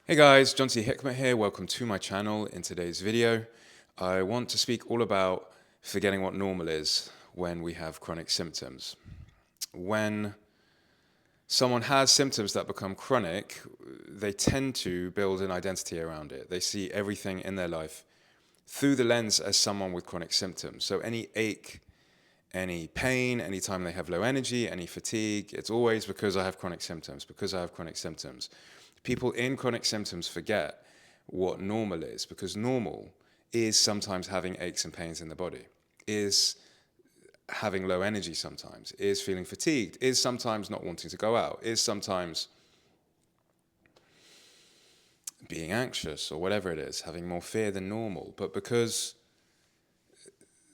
Hey guys, 𝐬𝐮𝐬𝐜𝐫𝐢 here. Welcome to my channel. In today's video, I want to speak all about forgetting what normal is when we have chronic symptoms. When someone has symptoms that become chronic, they tend to build an identity around it. They see everything in their life through the lens as someone with chronic symptoms. So any ache, any pain, anytime they have low energy, any fatigue, it's always because I have chronic symptoms, because I have chronic symptoms. People in chronic symptoms forget what normal is, because normal is sometimes having aches and pains in the body, is having low energy sometimes, is feeling fatigued, is sometimes not wanting to go out, is sometimes being anxious or whatever it is, having more fear than normal. But because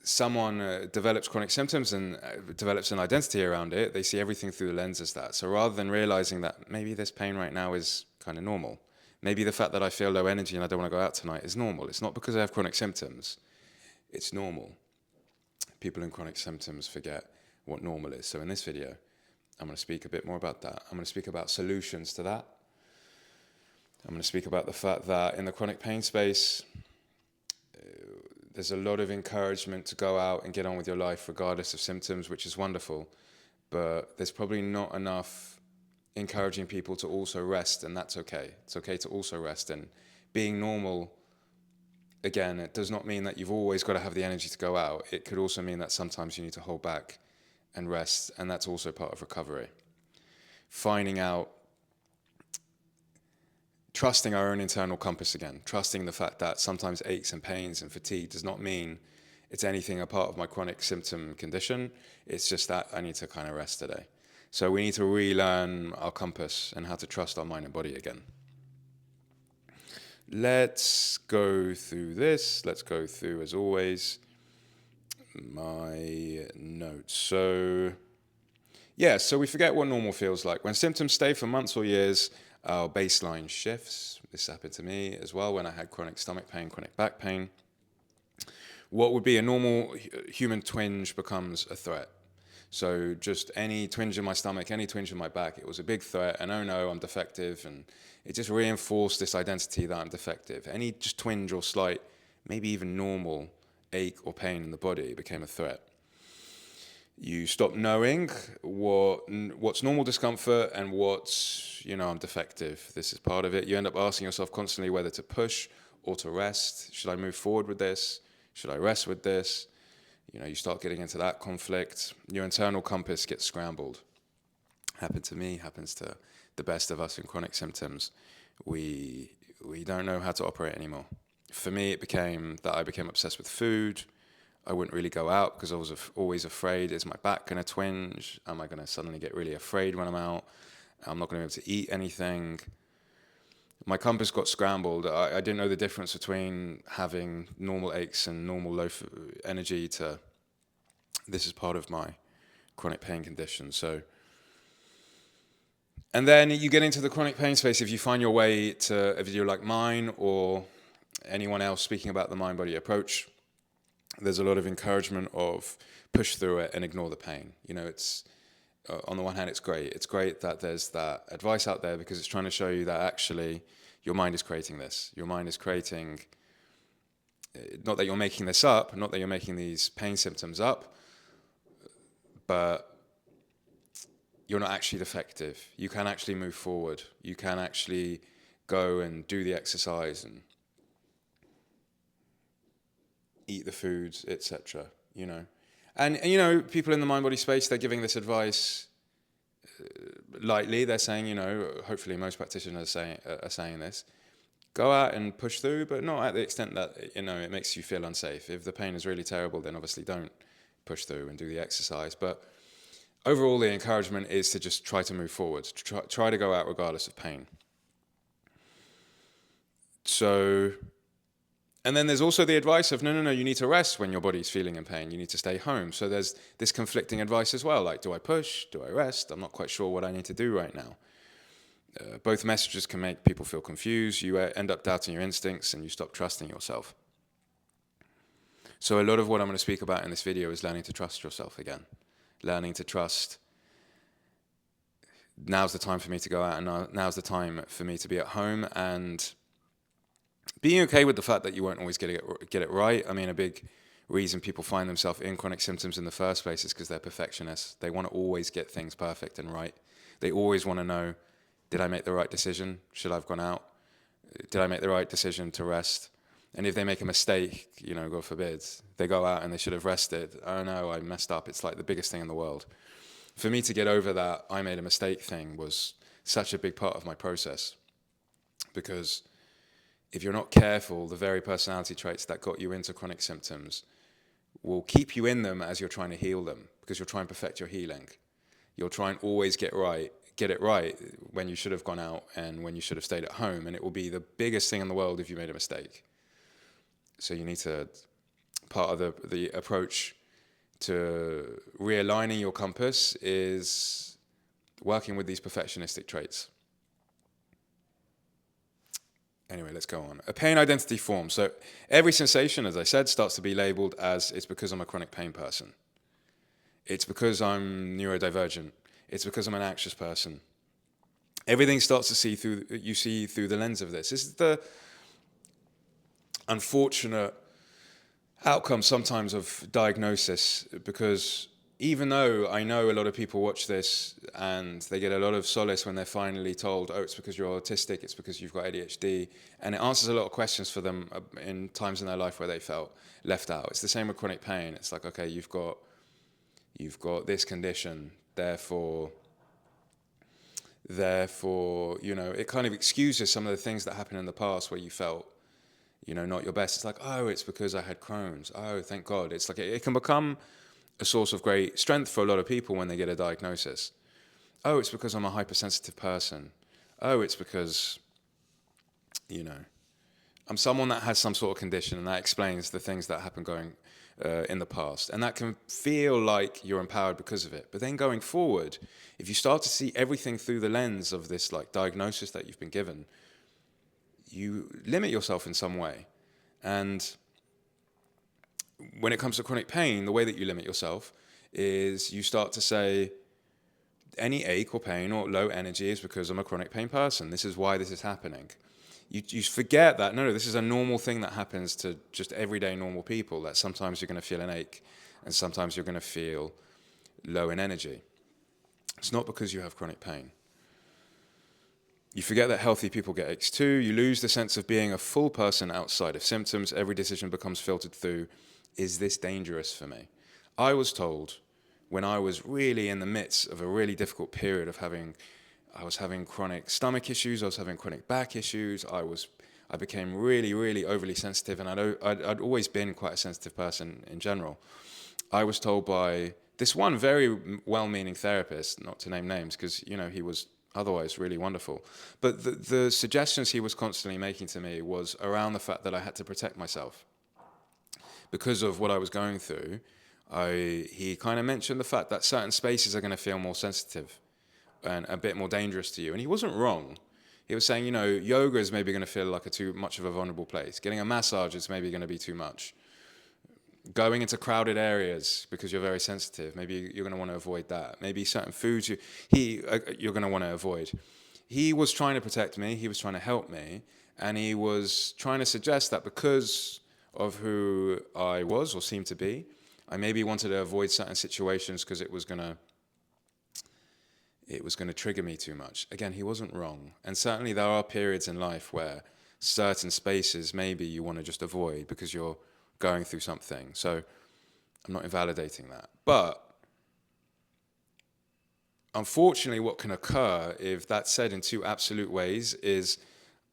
someone develops chronic symptoms and develops an identity around it, they see everything through the lens as that. So rather than realizing that maybe this pain right now is kind of normal, maybe the fact that I feel low energy and I don't want to go out tonight is normal. It's not because I have chronic symptoms, it's normal. People in chronic symptoms forget what normal is. So in this video, I'm going to speak a bit more about that. I'm going to speak about solutions to that. I'm going to speak about the fact that in the chronic pain space, there's a lot of encouragement to go out and get on with your life regardless of symptoms, which is wonderful. But there's probably not enough encouraging people to also rest, and that's okay. It's okay to also rest. And being normal, again, it does not mean that you've always got to have the energy to go out. It could also mean that sometimes you need to hold back and rest, and that's also part of recovery. Finding out, trusting our own internal compass again, trusting the fact that sometimes aches and pains and fatigue does not mean it's anything a part of my chronic symptom condition. It's just that I need to kind of rest today. So we need to relearn our compass and how to trust our mind and body again. Let's go through this. Let's go through, as always, my notes. So we forget what normal feels like. When symptoms stay for months or years, our baseline shifts. This happened to me as well when I had chronic stomach pain, chronic back pain. What would be a normal human twinge becomes a threat. So just any twinge in my stomach, any twinge in my back, it was a big threat, and oh no, I'm defective, and it just reinforced this identity that I'm defective. Any just twinge or slight, maybe even normal ache or pain in the body became a threat. You stop knowing what's normal discomfort and what's, I'm defective. This is part of it. You end up asking yourself constantly whether to push or to rest. Should I move forward with this? Should I rest with this? You start getting into that conflict. Your internal compass gets scrambled. Happened to me, happens to the best of us in chronic symptoms. We don't know how to operate anymore. For me, it became that I became obsessed with food. I wouldn't really go out because I was always afraid, is my back going to twinge? Am I going to suddenly get really afraid when I'm out? I'm not going to be able to eat anything. My compass got scrambled. I didn't know the difference between having normal aches and normal low energy to this is part of my chronic pain condition. And then you get into the chronic pain space. If you find your way to a video like mine or anyone else speaking about the mind-body approach, there's a lot of encouragement of push through it and ignore the pain. It's on the one hand, it's great. It's great that there's that advice out there because it's trying to show you that actually your mind is creating this. Your mind is creating, not that you're making this up, not that you're making these pain symptoms up, but you're not actually defective. You can actually move forward. You can actually go and do the exercise and eat the foods, etc. And people in the mind-body space, they're giving this advice lightly. They're saying, hopefully most practitioners are saying this. Go out and push through, but not at the extent that, it makes you feel unsafe. If the pain is really terrible, then obviously don't push through and do the exercise. But overall, the encouragement is to just try to move forward. Try to go out regardless of pain. And then there's also the advice of, no, you need to rest when your body's feeling in pain. You need to stay home. So there's this conflicting advice as well, like, do I push? Do I rest? I'm not quite sure what I need to do right now. Both messages can make people feel confused. You end up doubting your instincts and you stop trusting yourself. So a lot of what I'm going to speak about in this video is learning to trust yourself again. Learning to trust now's the time for me to go out, and now's the time for me to be at home, and being okay with the fact that you won't always get it right. I mean, a big reason people find themselves in chronic symptoms in the first place is because they're perfectionists. They want to always get things perfect and right. They always want to know, did I make the right decision? Should I have gone out? Did I make the right decision to rest? And if they make a mistake, you know, God forbid, they go out and they should have rested. Oh no, I messed up. It's like the biggest thing in the world. For me to get over that I made a mistake thing was such a big part of my process, because if you're not careful, the very personality traits that got you into chronic symptoms will keep you in them as you're trying to heal them, because you'll try and perfect your healing. You'll try and always get it right when you should have gone out and when you should have stayed at home, and it will be the biggest thing in the world if you made a mistake. So you need to, part of the approach to realigning your compass is working with these perfectionistic traits. Anyway, let's go on. A pain identity form. So every sensation, as I said, starts to be labeled as it's because I'm a chronic pain person. It's because I'm neurodivergent. It's because I'm an anxious person. Everything starts to see through the lens of this. This is the unfortunate outcome sometimes of diagnosis, because even though I know a lot of people watch this and they get a lot of solace when they're finally told, oh, it's because you're autistic, it's because you've got ADHD, and it answers a lot of questions for them in times in their life where they felt left out. It's the same with chronic pain. It's like, okay, you've got this condition, therefore, you know, it kind of excuses some of the things that happened in the past where you felt, you know, not your best. It's like, oh, it's because I had Crohn's. Oh, thank God. It's like, it can become a source of great strength for a lot of people when they get a diagnosis. Oh, it's because I'm a hypersensitive person. Oh, it's because, you know, I'm someone that has some sort of condition, and that explains the things that happen in the past. And that can feel like you're empowered because of it. But then going forward, if you start to see everything through the lens of this like diagnosis that you've been given, you limit yourself in some way. And when it comes to chronic pain, the way that you limit yourself is you start to say, any ache or pain or low energy is because I'm a chronic pain person. This is why this is happening. You forget that, no, this is a normal thing that happens to just everyday normal people, that sometimes you're going to feel an ache and sometimes you're going to feel low in energy. It's not because you have chronic pain. You forget that healthy people get aches too. You lose the sense of being a full person outside of symptoms. Every decision becomes filtered through, is this dangerous for me? I was told when I was really in the midst of a really difficult period of I was having chronic stomach issues, I was having chronic back issues, I became really, really overly sensitive, and I'd always been quite a sensitive person in general. I was told by this one very well-meaning therapist, not to name names, because, you know, he was otherwise really wonderful, but the suggestions he was constantly making to me was around the fact that I had to protect myself because of what I was going through. He kind of mentioned the fact that certain spaces are going to feel more sensitive and a bit more dangerous to you. And he wasn't wrong. He was saying, you know, yoga is maybe going to feel like too much of a vulnerable place. Getting a massage is maybe going to be too much. Going into crowded areas because you're very sensitive, maybe you're going to want to avoid that. Maybe certain foods you're going to want to avoid. He was trying to protect me. He was trying to help me. And he was trying to suggest that because of who I was or seemed to be, I maybe wanted to avoid certain situations because it was going to trigger me too much. Again, he wasn't wrong. And certainly there are periods in life where certain spaces maybe you want to just avoid because you're going through something. So I'm not invalidating that. But unfortunately, what can occur, if that's said in two absolute ways, is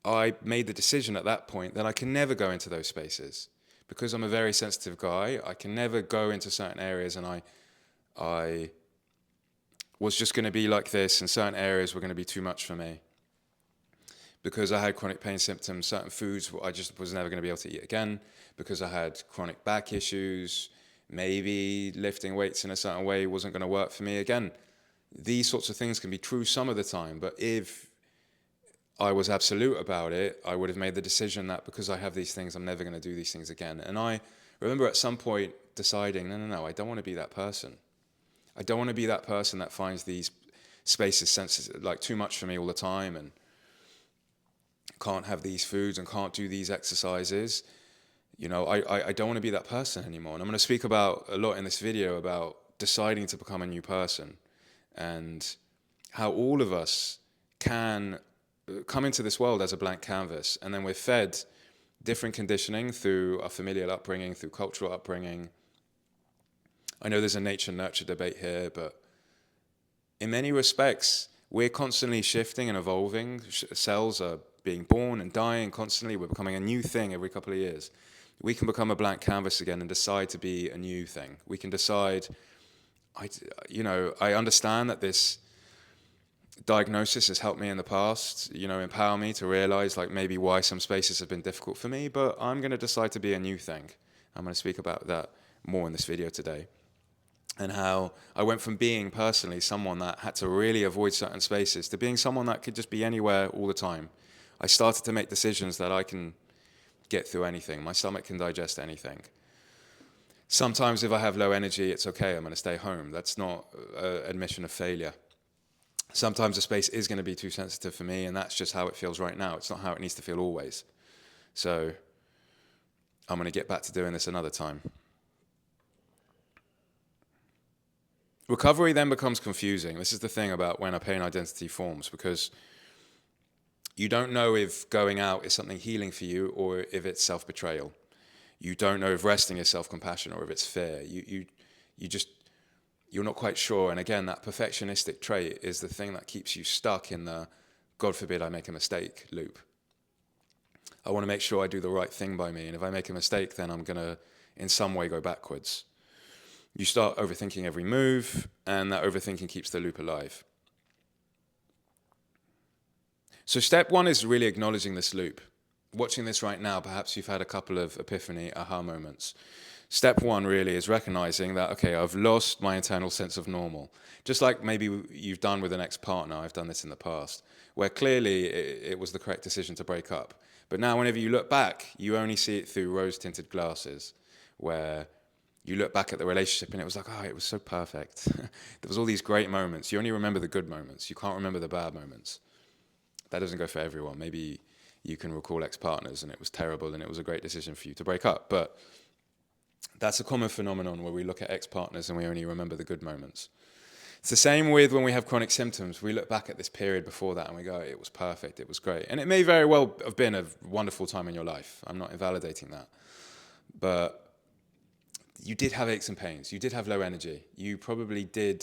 I made the decision at that point that I can never go into those spaces. Because I'm a very sensitive guy, I can never go into certain areas, and I was just going to be like this, and certain areas were going to be too much for me. Because I had chronic pain symptoms, certain foods I just was never going to be able to eat again. Because I had chronic back issues, maybe lifting weights in a certain way wasn't going to work for me again. These sorts of things can be true some of the time, but if I was absolute about it, I would have made the decision that because I have these things, I'm never going to do these things again. And I remember at some point deciding, no, I don't want to be that person. I don't want to be that person that finds these space is sensitive, like too much for me all the time, and can't have these foods and can't do these exercises. You know, I don't want to be that person anymore. And I'm going to speak about a lot in this video about deciding to become a new person, and how all of us can come into this world as a blank canvas, and then we're fed different conditioning through our familial upbringing, through cultural upbringing. I know there's a nature nurture debate here, but in many respects, we're constantly shifting and evolving. Cells are being born and dying constantly. We're becoming a new thing every couple of years. We can become a blank canvas again and decide to be a new thing. We can decide, I understand that this diagnosis has helped me in the past, empower me to realize like maybe why some spaces have been difficult for me, but I'm going to decide to be a new thing. I'm going to speak about that more in this video today, and how I went from being personally someone that had to really avoid certain spaces to being someone that could just be anywhere all the time. I started to make decisions that I can get through anything. My stomach can digest anything. Sometimes if I have low energy, it's okay, I'm going to stay home. That's not an admission of failure. Sometimes a space is going to be too sensitive for me, and that's just how it feels right now. It's not how it needs to feel always. So I'm going to get back to doing this another time. Recovery then becomes confusing. This is the thing about when a pain identity forms, because you don't know if going out is something healing for you or if it's self-betrayal. You don't know if resting is self-compassion or if it's fear. You're not quite sure. And again, that perfectionistic trait is the thing that keeps you stuck in the God forbid I make a mistake loop. I want to make sure I do the right thing by me. And if I make a mistake, then I'm going to in some way go backwards. You start overthinking every move, and that overthinking keeps the loop alive. So step one is really acknowledging this loop. Watching this right now, perhaps you've had a couple of epiphany, aha moments. Step one really is recognizing that, okay, I've lost my internal sense of normal. Just like maybe you've done with an ex-partner, I've done this in the past, where clearly it was the correct decision to break up. But now whenever you look back, you only see it through rose-tinted glasses, where you look back at the relationship and it was like, oh, it was so perfect. There was all these great moments. You only remember the good moments. You can't remember the bad moments. That doesn't go for everyone. Maybe you can recall ex-partners and it was terrible and it was a great decision for you to break up. But that's a common phenomenon where we look at ex-partners and we only remember the good moments. It's the same with when we have chronic symptoms. We look back at this period before that and we go, it was perfect, it was great. And it may very well have been a wonderful time in your life. I'm not invalidating that. But you did have aches and pains. You did have low energy. You probably did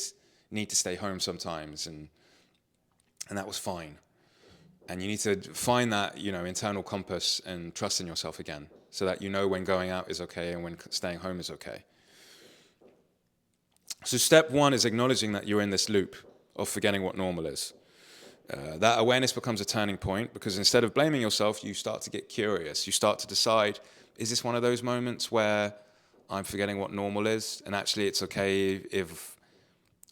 need to stay home sometimes, and that was fine. And you need to find that, internal compass and trust in yourself again, so that you know when going out is okay and when staying home is okay. So step one is acknowledging that you're in this loop of forgetting what normal is. That awareness becomes a turning point, because instead of blaming yourself, you start to get curious. You start to decide, is this one of those moments where I'm forgetting what normal is, and actually it's okay if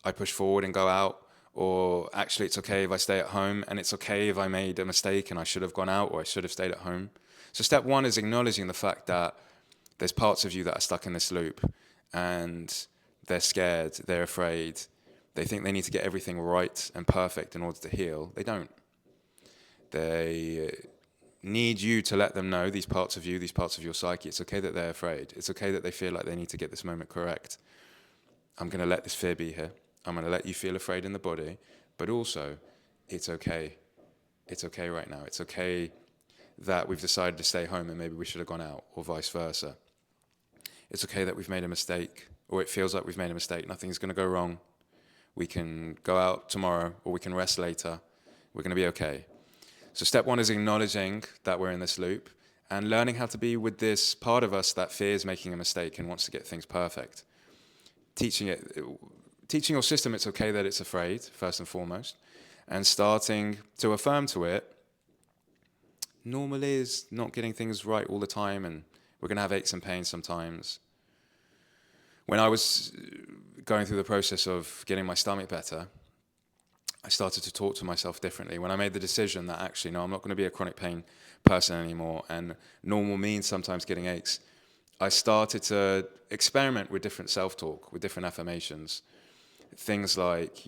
I push forward and go out, or actually it's okay if I stay at home, and it's okay if I made a mistake and I should have gone out or I should have stayed at home. So step one is acknowledging the fact that there's parts of you that are stuck in this loop, and they're scared, they're afraid, they think they need to get everything right and perfect in order to heal. They don't. They need you to let them know, these parts of you, these parts of your psyche, it's okay that they're afraid. It's okay that they feel like they need to get this moment correct. I'm going to let this fear be here. I'm going to let you feel afraid in the body, but also it's okay. It's okay right now. It's okay that we've decided to stay home and maybe we should have gone out, or vice versa. It's okay that we've made a mistake, or it feels like we've made a mistake. Nothing's going to go wrong. We can go out tomorrow, or we can rest later. We're going to be okay. So step one is acknowledging that we're in this loop and learning how to be with this part of us that fears making a mistake and wants to get things perfect. Teaching your system it's okay that it's afraid, first and foremost, and starting to affirm to it, normal is not getting things right all the time, and we're going to have aches and pains sometimes. When I was going through the process of getting my stomach better, I started to talk to myself differently. When I made the decision that actually, no, I'm not going to be a chronic pain person anymore, and normal means sometimes getting aches, I started to experiment with different self-talk, with different affirmations. Things like,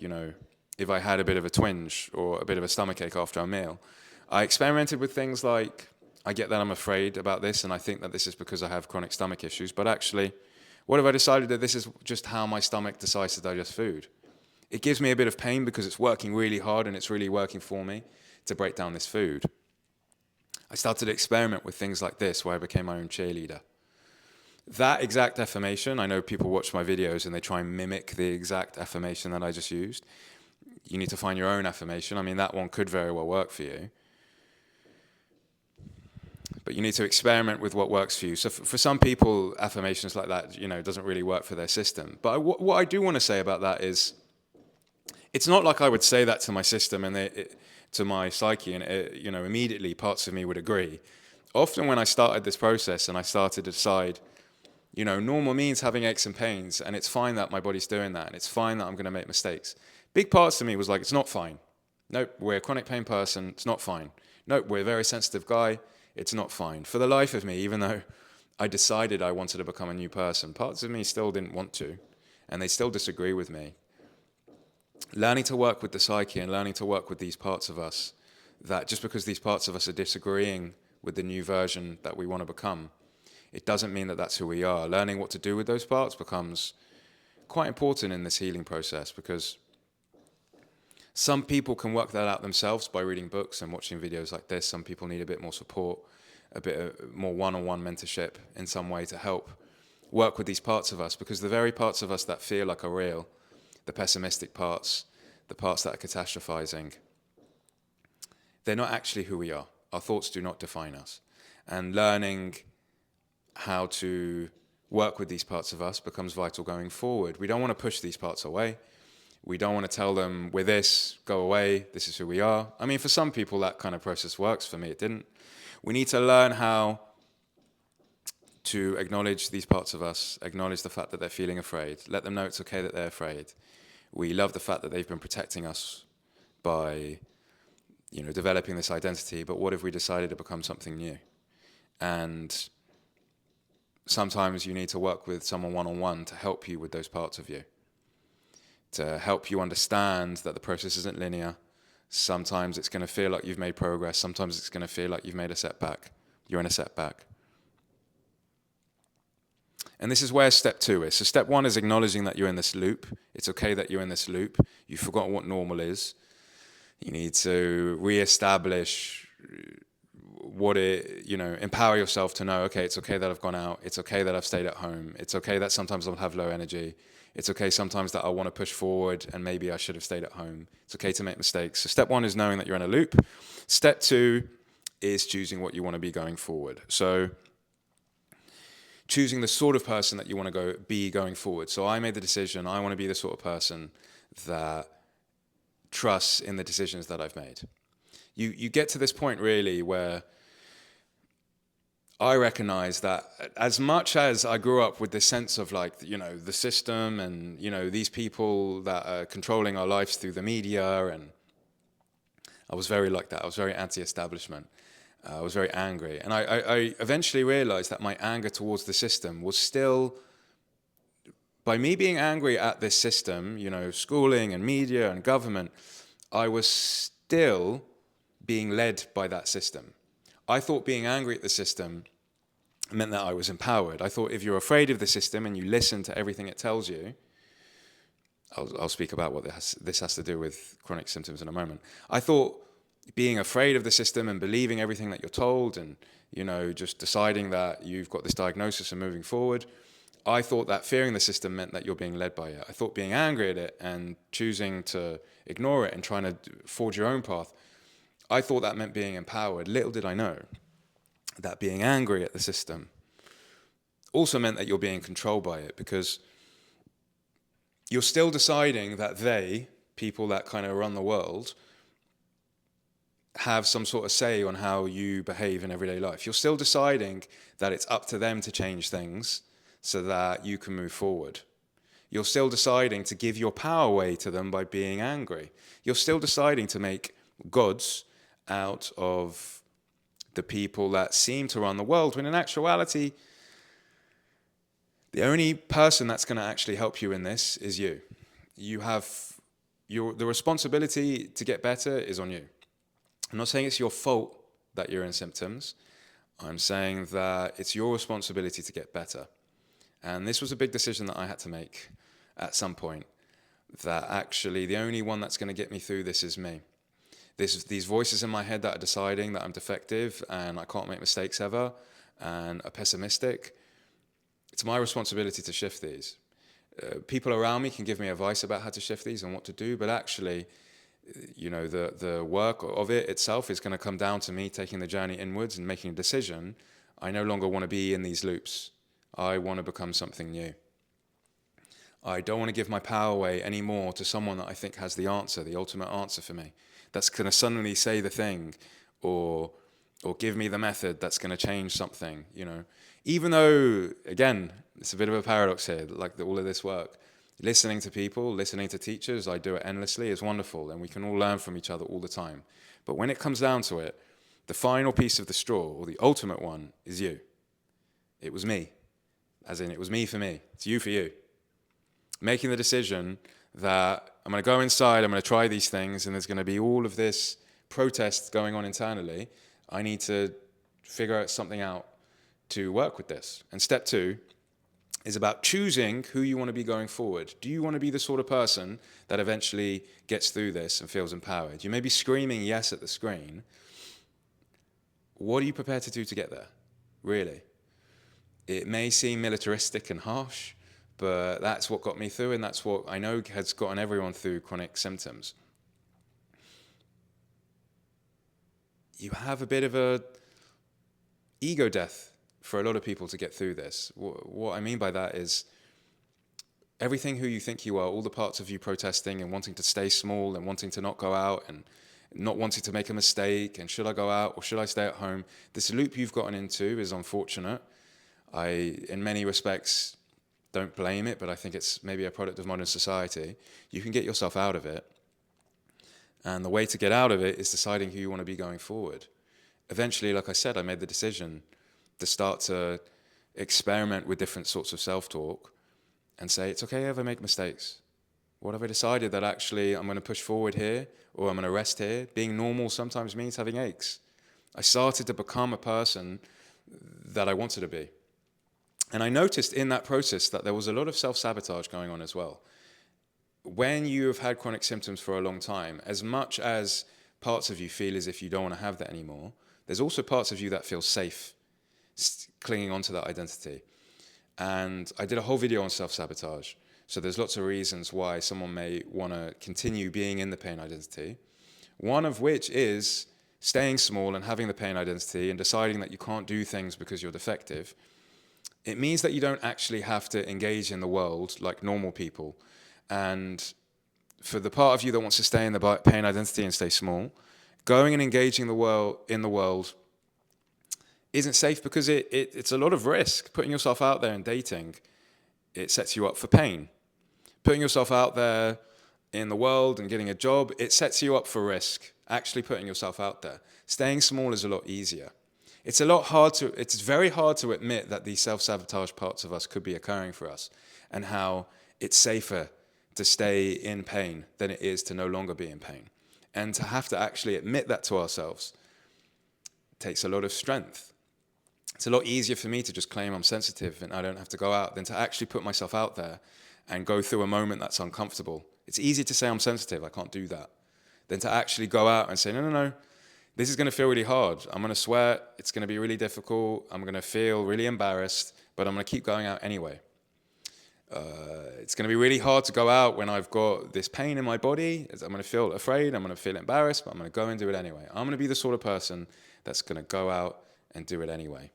if I had a bit of a twinge or a bit of a stomachache after a meal. I experimented with things like, I get that I'm afraid about this, and I think that this is because I have chronic stomach issues, but actually, what if I decided that this is just how my stomach decides to digest food? It gives me a bit of pain because it's working really hard and it's really working for me to break down this food. I started to experiment with things like this, where I became my own cheerleader. That exact affirmation, I know people watch my videos and they try and mimic the exact affirmation that I just used. You need to find your own affirmation. I mean, that one could very well work for you. But you need to experiment with what works for you. So for some people, affirmations like that, doesn't really work for their system. But what I do want to say about that is, it's not like I would say that to my system and to my psyche, and immediately parts of me would agree. Often when I started this process and I started to decide, normal means having aches and pains, and it's fine that my body's doing that, and it's fine that I'm going to make mistakes. Big parts of me was like, it's not fine. Nope, we're a chronic pain person, it's not fine. Nope, we're a very sensitive guy, it's not fine. For the life of me, even though I decided I wanted to become a new person, parts of me still didn't want to, and they still disagree with me. Learning to work with the psyche and learning to work with these parts of us, that just because these parts of us are disagreeing with the new version that we want to become, it doesn't mean that that's who we are. Learning what to do with those parts becomes quite important in this healing process, because some people can work that out themselves by reading books and watching videos like this. Some people need a bit more support, a bit more one-on-one mentorship in some way to help work with these parts of us, because the very parts of us that feel like are real, the pessimistic parts, the parts that are catastrophizing, they're not actually who we are. Our thoughts do not define us. And learning how to work with these parts of us becomes vital going forward. We don't want to push these parts away. We don't want to tell them, we're this, go away, this is who we are. I mean, for some people, that kind of process works. For me, it didn't. We need to learn how to acknowledge these parts of us, acknowledge the fact that they're feeling afraid, let them know it's okay that they're afraid. We love the fact that they've been protecting us by, developing this identity, but what if we decided to become something new? And sometimes you need to work with someone one-on-one to help you with those parts of you, to help you understand that the process isn't linear. Sometimes it's going to feel like you've made progress. Sometimes it's going to feel like you've made a setback. You're in a setback. And this is where step 2 is. So step 1 is acknowledging that you're in this loop. It's okay that you're in this loop. You've forgotten what normal is. You need to reestablish empower yourself to know, okay, it's okay that I've gone out. It's okay that I've stayed at home. It's okay that sometimes I'll have low energy. It's okay sometimes that I want to push forward and maybe I should have stayed at home. It's okay to make mistakes. So step 1 is knowing that you're in a loop. Step 2 is choosing what you want to be going forward. So choosing the sort of person that you want to be going forward. So I made the decision, I want to be the sort of person that trusts in the decisions that I've made. You get to this point really where I recognize that as much as I grew up with this sense of the system and, these people that are controlling our lives through the media, and I was very like that. I was very anti-establishment. I was very angry. And I eventually realized that my anger towards the system was still, by me being angry at this system, schooling and media and government, I was still being led by that system. I thought being angry at the system meant that I was empowered. I thought if you're afraid of the system and you listen to everything it tells you, I'll speak about what this has to do with chronic symptoms in a moment. I thought being afraid of the system and believing everything that you're told and, just deciding that you've got this diagnosis and moving forward, I thought that fearing the system meant that you're being led by it. I thought being angry at it and choosing to ignore it and trying to forge your own path, I thought that meant being empowered. Little did I know that being angry at the system also meant that you're being controlled by it, because you're still deciding that people that kind of run the world, have some sort of say on how you behave in everyday life. You're still deciding that it's up to them to change things so that you can move forward. You're still deciding to give your power away to them by being angry. You're still deciding to make gods out of the people that seem to run the world, when in actuality, the only person that's going to actually help you in this is you. You have the responsibility to get better is on you. I'm not saying it's your fault that you're in symptoms. I'm saying that it's your responsibility to get better. And this was a big decision that I had to make at some point, that actually the only one that's going to get me through this is me. These voices in my head that are deciding that I'm defective and I can't make mistakes ever and are pessimistic, it's my responsibility to shift these. People around me can give me advice about how to shift these and what to do, but actually, the work of it itself is going to come down to me taking the journey inwards and making a decision. I no longer want to be in these loops. I want to become something new. I don't want to give my power away anymore to someone that I think has the answer, the ultimate answer for me, that's going to suddenly say the thing or give me the method that's going to change something, Even though, again, it's a bit of a paradox here, like all of this work. Listening to people, listening to teachers, I do it endlessly, is wonderful, and we can all learn from each other all the time. But when it comes down to it, the final piece of the straw, or the ultimate one, is you. It was me. As in, it was me for me. It's you for you. Making the decision that I'm going to go inside, I'm going to try these things, and there's going to be all of this protest going on internally. I need to figure something out to work with this. And step 2 is about choosing who you want to be going forward. Do you want to be the sort of person that eventually gets through this and feels empowered? You may be screaming yes at the screen. What are you prepared to do to get there, really? It may seem militaristic and harsh, but that's what got me through, and that's what I know has gotten everyone through chronic symptoms. You have a bit of a ego death for a lot of people to get through this. What I mean by that is everything who you think you are, all the parts of you protesting and wanting to stay small and wanting to not go out and not wanting to make a mistake and should I go out or should I stay at home? This loop you've gotten into is unfortunate. I, in many respects, don't blame it, but I think it's maybe a product of modern society. You can get yourself out of it. And the way to get out of it is deciding who you want to be going forward. Eventually, like I said, I made the decision to start to experiment with different sorts of self-talk and say, it's okay if I make mistakes. What have I decided that actually I'm going to push forward here or I'm going to rest here? Being normal sometimes means having aches. I started to become a person that I wanted to be. And I noticed in that process that there was a lot of self-sabotage going on as well. When you have had chronic symptoms for a long time, as much as parts of you feel as if you don't want to have that anymore, there's also parts of you that feel safe clinging onto that identity. And I did a whole video on self-sabotage. So there's lots of reasons why someone may want to continue being in the pain identity. One of which is staying small and having the pain identity and deciding that you can't do things because you're defective. It means that you don't actually have to engage in the world like normal people. And for the part of you that wants to stay in the pain identity and stay small, going and engaging in the world isn't safe because it's a lot of risk. Putting yourself out there and dating, it sets you up for pain. Putting yourself out there in the world and getting a job, it sets you up for risk, actually putting yourself out there. Staying small is a lot easier. It's very hard to admit that these self-sabotage parts of us could be occurring for us and how it's safer to stay in pain than it is to no longer be in pain. And to have to actually admit that to ourselves takes a lot of strength. It's a lot easier for me to just claim I'm sensitive and I don't have to go out than to actually put myself out there and go through a moment that's uncomfortable. It's easy to say I'm sensitive, I can't do that, than to actually go out and say, no, this is going to feel really hard. I'm going to sweat, it's going to be really difficult, I'm going to feel really embarrassed, but I'm going to keep going out anyway. It's going to be really hard to go out when I've got this pain in my body. I'm going to feel afraid, I'm going to feel embarrassed, but I'm going to go and do it anyway. I'm going to be the sort of person that's going to go out and do it anyway.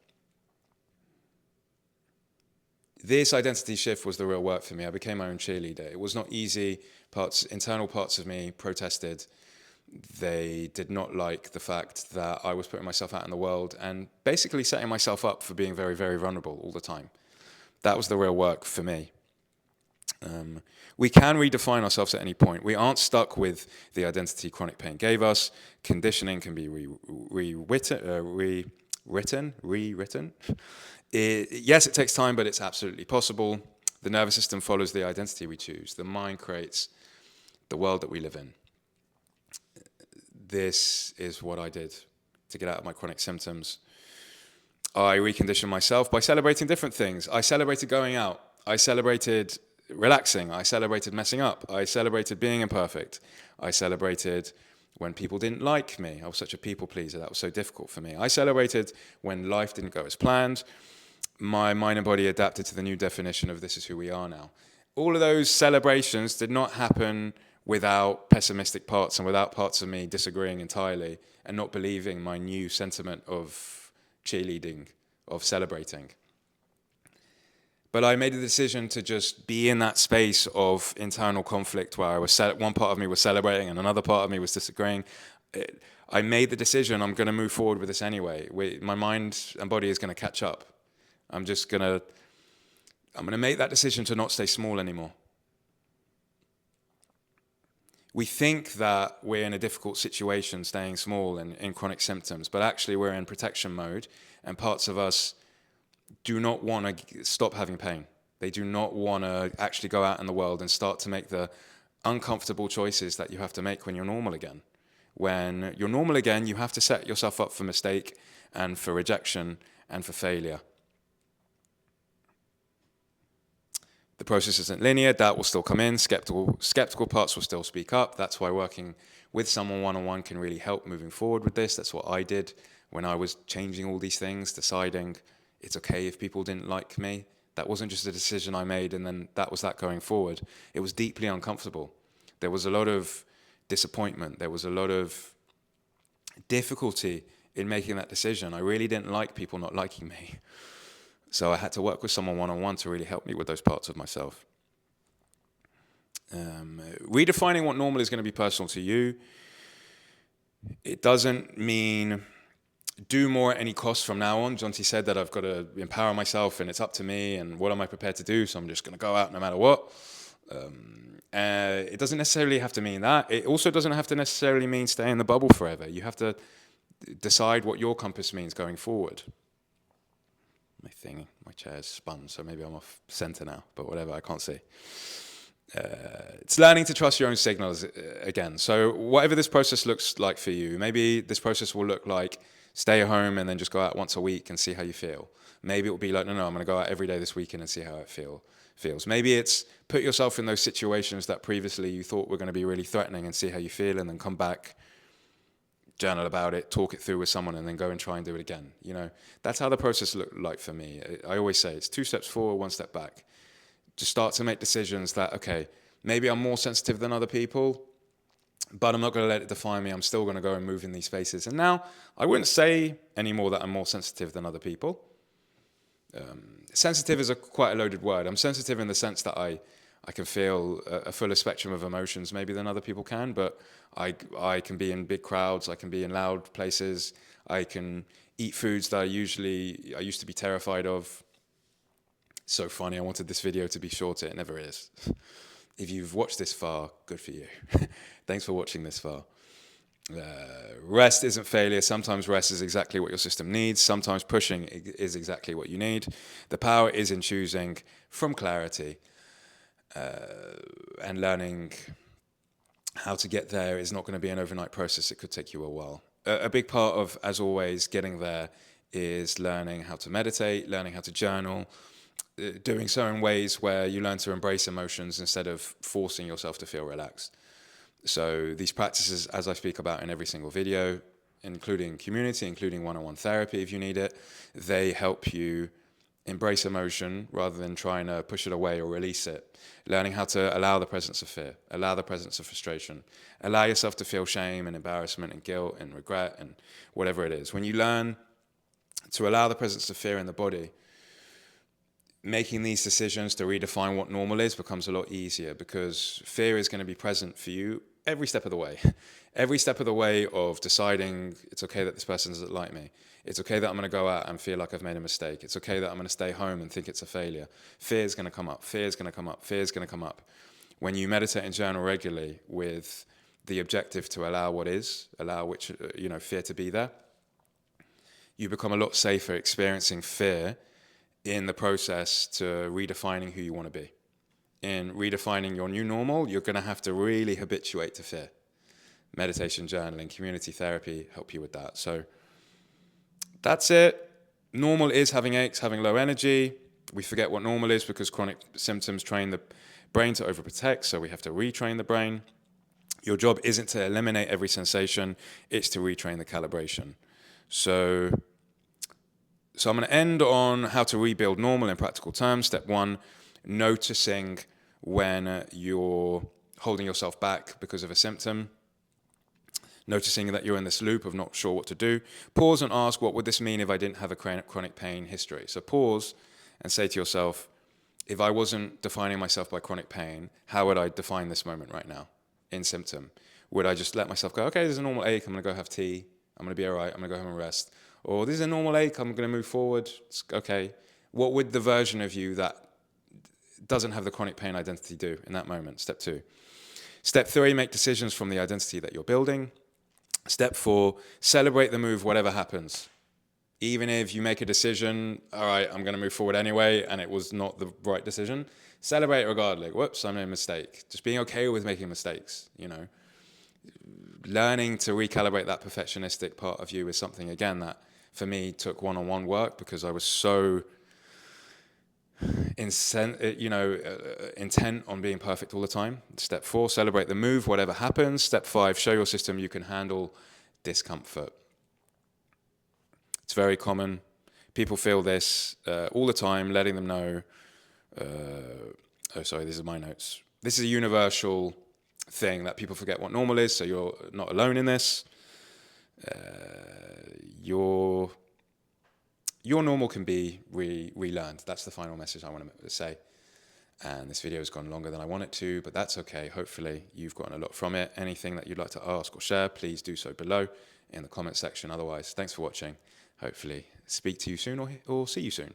This identity shift was the real work for me. I became my own cheerleader. It was not easy. Internal parts of me protested. They did not like the fact that I was putting myself out in the world and basically setting myself up for being very, very vulnerable all the time. That was the real work for me. We can redefine ourselves at any point. We aren't stuck with the identity chronic pain gave us. Conditioning can be rewritten. Yes, it takes time, but it's absolutely possible. The nervous system follows the identity we choose. The mind creates the world that we live in. This is what I did to get out of my chronic symptoms. I reconditioned myself by celebrating different things. I celebrated going out. I celebrated relaxing. I celebrated messing up. I celebrated being imperfect. I celebrated when people didn't like me. I was such a people pleaser. That was so difficult for me. I celebrated when life didn't go as planned. My mind and body adapted to the new definition of this is who we are now. All of those celebrations did not happen without pessimistic parts and without parts of me disagreeing entirely and not believing my new sentiment of cheerleading, of celebrating. But I made a decision to just be in that space of internal conflict where one part of me was celebrating and another part of me was disagreeing. I made the decision, I'm going to move forward with this anyway. My mind and body is going to catch up. I'm going to make that decision to not stay small anymore. We think that we're in a difficult situation staying small and in chronic symptoms, but actually we're in protection mode, and parts of us do not want to stop having pain. They do not want to actually go out in the world and start to make the uncomfortable choices that you have to make when you're normal again. When you're normal again, you have to set yourself up for mistake and for rejection and for failure. The process isn't linear. Doubt will still come in. Skeptical parts will still speak up. That's why working with someone one-on-one can really help moving forward with this. That's what I did when I was changing all these things, deciding it's okay if people didn't like me. That wasn't just a decision I made and then that was that going forward. It was deeply uncomfortable. There was a lot of disappointment. There was a lot of difficulty in making that decision. I really didn't like people not liking me. So I had to work with someone one-on-one to really help me with those parts of myself. Redefining what normal is going to be personal to you. It doesn't mean do more at any cost from now on. Jonty said that I've got to empower myself and it's up to me and what am I prepared to do, so I'm just going to go out no matter what. It doesn't necessarily have to mean that. It also doesn't have to necessarily mean stay in the bubble forever. You have to decide what your compass means going forward. My chair's spun, so maybe I'm off center now, but whatever, I can't see. It's learning to trust your own signals again. So whatever this process looks like for you, maybe this process will look like stay at home and then just go out once a week and see how you feel. Maybe it will be like, no, I'm going to go out every day this weekend and see how it feels. Maybe it's put yourself in those situations that previously you thought were going to be really threatening and see how you feel and then come back, journal about it, talk it through with someone, and then go and try and do it again. That's how the process looked like for me. I always say it's 2 steps forward, 1 step back. Just start to make decisions that, okay, maybe I'm more sensitive than other people, but I'm not going to let it define me. I'm still going to go and move in these spaces. And now I wouldn't say anymore that I'm more sensitive than other people. Sensitive is quite a loaded word. I'm sensitive in the sense that I can feel a fuller spectrum of emotions maybe than other people can, but I can be in big crowds, I can be in loud places, I can eat foods that I used to be terrified of. So funny, I wanted this video to be shorter, it never is. If you've watched this far, good for you. Thanks for watching this far. Rest isn't failure. Sometimes rest is exactly what your system needs. Sometimes pushing is exactly what you need. The power is in choosing from clarity. And learning how to get there is not going to be an overnight process. It could take you a while. A big part of, as always, getting there is learning how to meditate, learning how to journal, doing so in ways where you learn to embrace emotions instead of forcing yourself to feel relaxed. So these practices, as I speak about in every single video, including community, including one-on-one therapy if you need it, they help you embrace emotion rather than trying to push it away or release it. Learning how to allow the presence of fear, allow the presence of frustration, allow yourself to feel shame and embarrassment and guilt and regret and whatever it is. When you learn to allow the presence of fear in the body, making these decisions to redefine what normal is becomes a lot easier because fear is going to be present for you every step of the way. Every step of the way of deciding it's okay that this person doesn't like me. It's okay that I'm going to go out and feel like I've made a mistake. It's okay that I'm going to stay home and think it's a failure. Fear is going to come up. Fear is going to come up. Fear is going to come up. When you meditate and journal regularly with the objective to allow what is, allow fear to be there, you become a lot safer experiencing fear in the process to redefining who you want to be. in redefining your new normal, you're going to have to really habituate to fear. Meditation, journaling, community therapy help you with that. So that's it. Normal is having aches, having low energy. We forget what normal is because chronic symptoms train the brain to overprotect, so we have to retrain the brain. Your job isn't to eliminate every sensation, it's to retrain the calibration. So I'm going to end on how to rebuild normal in practical terms. Step 1, noticing when you're holding yourself back because of a symptom. Noticing that you're in this loop of not sure what to do. Pause and ask, what would this mean if I didn't have a chronic pain history? So pause and say to yourself, if I wasn't defining myself by chronic pain, how would I define this moment right now in symptom? Would I just let myself go, okay, there's a normal ache, I'm going to go have tea, I'm going to be all right, I'm going to go home and rest. Or this is a normal ache, I'm going to move forward, it's okay. What would the version of you that doesn't have the chronic pain identity do in that moment? Step 2. Step 3, make decisions from the identity that you're building. Step 4, celebrate the move, whatever happens. Even if you make a decision, all right, I'm going to move forward anyway, and it was not the right decision, celebrate regardless. Whoops, I made a mistake. Just being okay with making mistakes, you know. Learning to recalibrate that perfectionistic part of you is something, again, that for me took one-on-one work because I was so intent on being perfect all the time. Step 4, celebrate the move, whatever happens. Step 5, show your system you can handle discomfort. It's very common. People feel this all the time, letting them know. These are my notes. This is a universal thing that people forget what normal is, so you're not alone in this. Your normal can be relearned. That's the final message I want to say. And this video has gone longer than I want it to, but that's okay. Hopefully you've gotten a lot from it. Anything that you'd like to ask or share, please do so below in the comment section. Otherwise, thanks for watching. Hopefully speak to you soon or see you soon.